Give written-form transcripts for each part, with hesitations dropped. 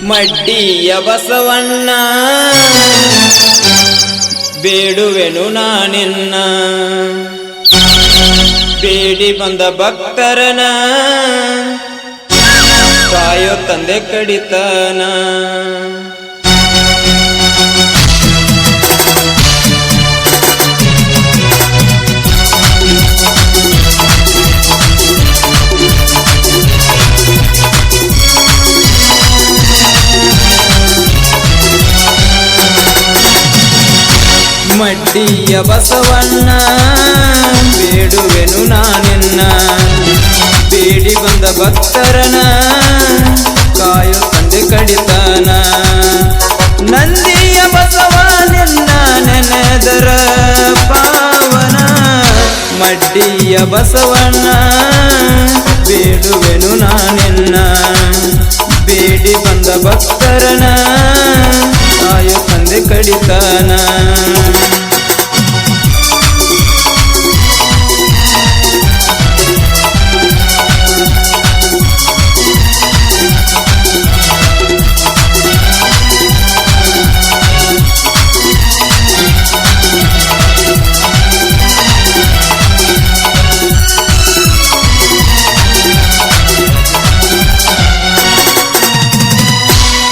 ಮಡ್ಡಿಯ ಬಸವಣ್ಣ ಬೇಡುವೆನು ನಾನಿನ್ನ ಬೇಡಿ ಬಂದ ಭಕ್ತರನ ಕಾಯೋ ತಂದೆ ಕಡಿತನ ಮಡ್ಡಿಯ ಬಸವಣ್ಣ ಬೇಡುವೆನು ನಾನಿನ್ನ ಬೇಡಿ ಬಂದ ಭಕ್ತರನ ಕಾಯೋ ತಂದೆ ಕಡಿತನ ನಂದಿಯ ಬಸವನಿನ್ನ ನೆನೆದರ ಪಾವನ ಮಡ್ಡಿಯ ಬಸವಣ್ಣ ಬೇಡುವೆನು ನಾನಿನ್ನ ಬೇಡಿ ಬಂದ ಭಕ್ತರನ ಕಾಯೋ ತಂದೆ ಕಡಿತನ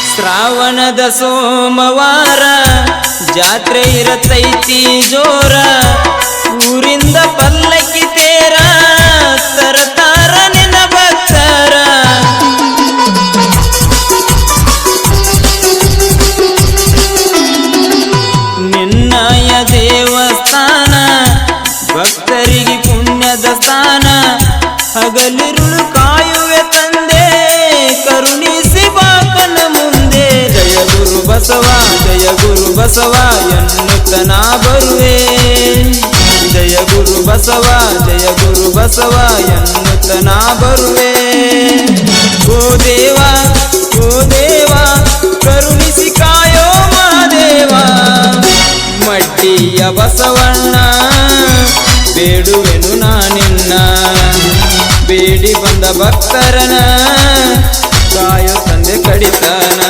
ಶ್ರಾವಣದ ಸೋಮವಾರ ಜಾತ್ರೆ ಇರತೈತಿ ಜೋರ ಊರಿಂದ ಪಲ್ಲಕ್ಕಿ ತೇರ ತರತಾರ ನಿನ್ನ ಭಕ್ತರ ನಿನ್ನಯ ದೇವಸ್ಥಾನ ಭಕ್ತರಿಗೆ ಪುಣ್ಯದ ಸ್ಥಾನ ಹಗಲಿರುಳು ಕಾಯುವೆ ತಂದೆ ಕರುಣಿಸಿ ಬಾಕನ ಮುಂದೆ ಜಯ ಗುರು ಬಸವ ಎನ್ನುತ್ತನ ಬರುವೆ ಜಯ ಗುರು ಬಸವ ಎನ್ನುತ್ತನ ಬರುವೆ ಓ ದೇವ ಕರುಣಿಸಿ ಕಾಯೋ ಮಹಾದೇವ ಮಡ್ಡಿಯ ಬಸವಣ್ಣ ಬೇಡುವೆನು ನಾನಿನ್ನ ಬೇಡಿ ಬಂದ ಭಕ್ತರನ ಕಾಯೋ ತಂದೆ ಕಡಿತನ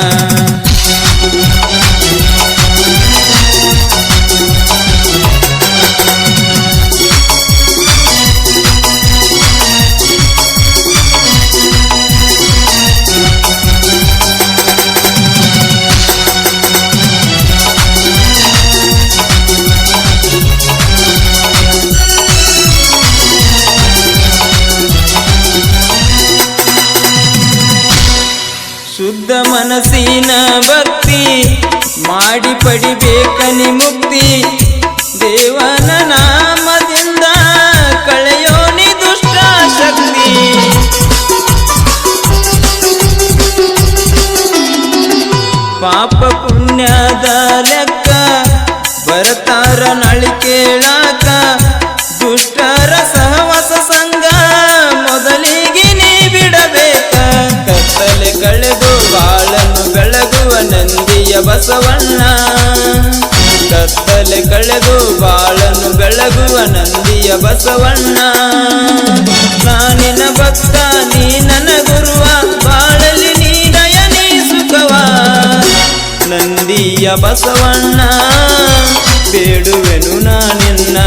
ಶುದ್ಧ ಮನಸ್ಸಿನ ಭಕ್ತಿ ಮಾಡಿ ಪಡಿಬೇಕನಿ ಮುಕ್ತಿ ದೇವನ ನಾಮದಿಂದ ಕಳೆಯೋನಿ ದುಷ್ಟ ಶಕ್ತಿ ಪಾಪ ಪುಣ್ಯದ ಲೆಕ್ಕ ಬರತಾರ ನಳಿ ಕೇಳಾಕ ದುಷ್ಟರ ಸಹವಾಸ ಸಂಗ ಮೊದಲಿಗೆ ನೀ ಬಿಡಬೇಕ ಕತ್ತಲೆ ಕಳೆದು ಬಾಳನ್ನು ಬೆಳಗುವ ನಂದಿಯ ಬಸವಣ್ಣ ಕತ್ತಲೆ ಕಳೆದು ಬಾಳನ್ನು ಬೆಳಗುವ ನಂದಿಯ ಬಸವಣ್ಣ ನಾನಿನ ಭಕ್ತ ನೀ ನನ್ನ ಗುರುವ ಬಾಳಲಿ ನೀ ನಯನಿ ಸುಖವ ನಂದಿಯ ಬಸವಣ್ಣ ಬೇಡುವೆನು ನಾನಿನ್ನ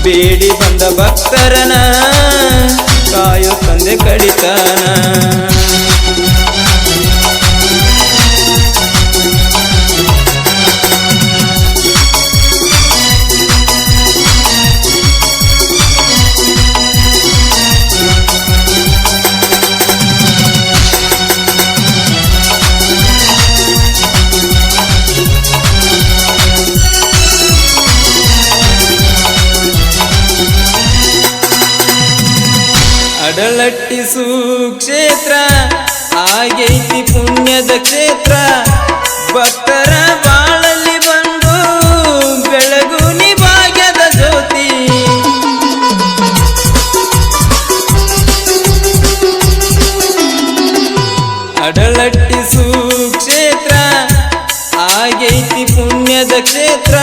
ಬೇಡಿ ಬಂದ ಭಕ್ತರನ ಕಾಯೋ ತಂದೆ ಕಡಿತನ ಅಡಲಟ್ಟಿ ಸುಕ್ಷೇತ್ರ ಆಗೈತಿ ಪುಣ್ಯದ ಕ್ಷೇತ್ರ ಭಕ್ತರ ಬಾಳಲ್ಲಿ ಬಂದು ಬೆಳಗು ನಿ ಭಾಗ್ಯದ ಜ್ಯೋತಿ ಅಡಲಟ್ಟಿ ಸುಕ್ಷೇತ್ರ ಆಗೈತಿ ಪುಣ್ಯದ ಕ್ಷೇತ್ರ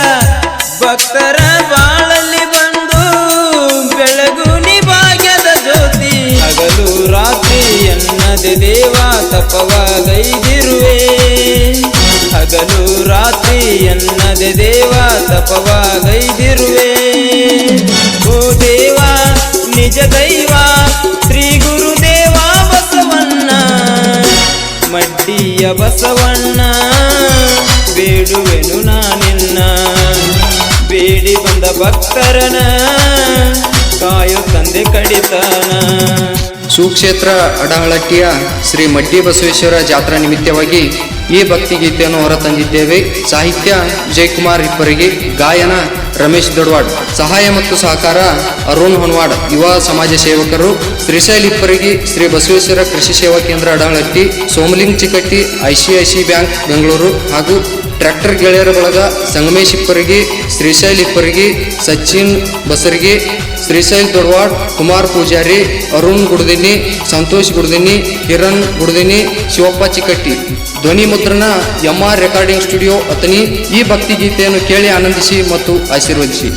ಭಕ್ತರ ಬಾಳಲ್ಲಿ ಬಂದು ಬೆಳಗು ನಿ ಭಾಗ್ಯದ ಜ್ಯೋತಿ ಹಗಲು ರಾತ್ರಿ ಎನ್ನದೆ ದೇವ ತಪವಾಗೈದಿರು ನಿಜ ದೈವ ಶ್ರೀ ಗುರುದೇವ ಬಸವಣ್ಣ ಮಡ್ಡಿಯ ಬಸವಣ್ಣ ಬೇಡುವೆನು ನಾನಿನ್ನ ಬೇಡಿ ಬಂದ ಭಕ್ತರನ ಕಾಯೋ ತಂದೆ ಕಡಿತಾನ. ಸುಕ್ಷೇತ್ರ ಅಡಹಳಟ್ಟಿಯ ಶ್ರೀ ಮಡ್ಡಿ ಬಸವೇಶ್ವರ ಜಾತ್ರಾ ನಿಮಿತ್ತವಾಗಿ ಈ ಭಕ್ತಿ ಗೀತೆಯನ್ನು ಹೊರತಂದಿದ್ದೇವೆ. ಸಾಹಿತ್ಯ ಜಯಕುಮಾರ್ ಹಿಪ್ಪರಿಗೆ, ಗಾಯನ ರಮೇಶ್ ದೊಡ್ವಾಡ್, ಸಹಾಯ ಮತ್ತು ಸಹಕಾರ ಅರುಣ್ ಹೊನ್ವಾಡ್, ಯುವ ಸಮಾಜ ಸೇವಕರು ಶ್ರೀಶೈಲ್ ಹಿಪ್ಪರಿಗೆ, ಶ್ರೀ ಬಸವೇಶ್ವರ ಕೃಷಿ ಸೇವಾ ಕೇಂದ್ರ ಅಡಹಳಟ್ಟಿ, ಸೋಮಲಿಂಗ್ ಚಿಕಟ್ಟಿ, ICICI ಬ್ಯಾಂಕ್ ಬೆಂಗಳೂರು ಹಾಗೂ ಟ್ರ್ಯಾಕ್ಟರ್ ಗೆಳೆಯರ ಬಳಗ ಸಂಗಮೇಶ್ ಹಿಪ್ಪರಿಗೆ, ಶ್ರೀಶೈಲ್ ಹಿಪ್ಪರಿಗೆ, ಸಚಿನ್ ಬಸರಿಗೆ, ಶ್ರೀಶೈಲ್ ದೊಡ್ವಾಡ್, ಕುಮಾರ್ ಪೂಜಾರಿ, ಅರುಣ್ ಗುಡ್ದಿನಿ, ಸಂತೋಷ್ ಗುಡ್ದಿನಿ, ಕಿರಣ್ ಗುಡ್ದಿನಿ, ಶಿವಪ್ಪ ಚಿಕಟ್ಟಿ. ಧ್ವನಿ ಮುದ್ರಣ MR ರೆಕಾರ್ಡಿಂಗ್ ಸ್ಟುಡಿಯೋ ಅತನಿ. ಈ ಭಕ್ತಿ ಗೀತೆಯನ್ನು ಕೇಳಿ ಆನಂದಿಸಿ ಮತ್ತು ಆಶೀರ್ವದಿಸಿ.